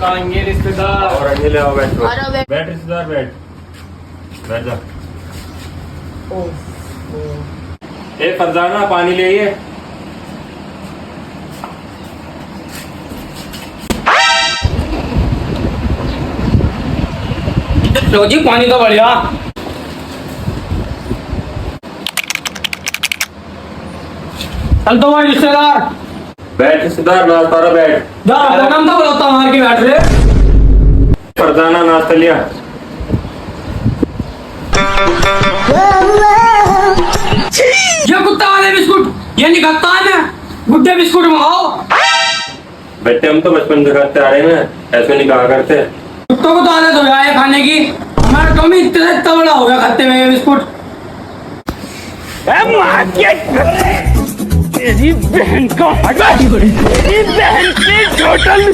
आएंगे रिश्तेदार। और अंजलि ले आओ, बैठो। अरे बे- बैठ रिश्तेदार, बैठ बैठ जा। ए फरजाना, पानी ले आइए। लो जी पानी तो बढ़िया। चल तो भाई रिश्तेदार, बैठ रिश्तेदार, नाश्ता रहा, बैठ। जा नाम तो बोलता मार के बैठ रहे। फरजाना नाश्ता लिया। ये कुत्ता वाले बिस्कुट ये नहीं खाता है मैं, गुड्डे बिस्कुट मंगाओ। बेटे हम तो बचपन से खाते आ रहे हैं, ऐसे नहीं कहा करते। कुत्तों को तो आदत हो गया है खाने की, हमारा कमी इतना बड़ा हो गया खाते हुए ये बिस्कुट। तेरी बहन का तेरी बहन की टोटल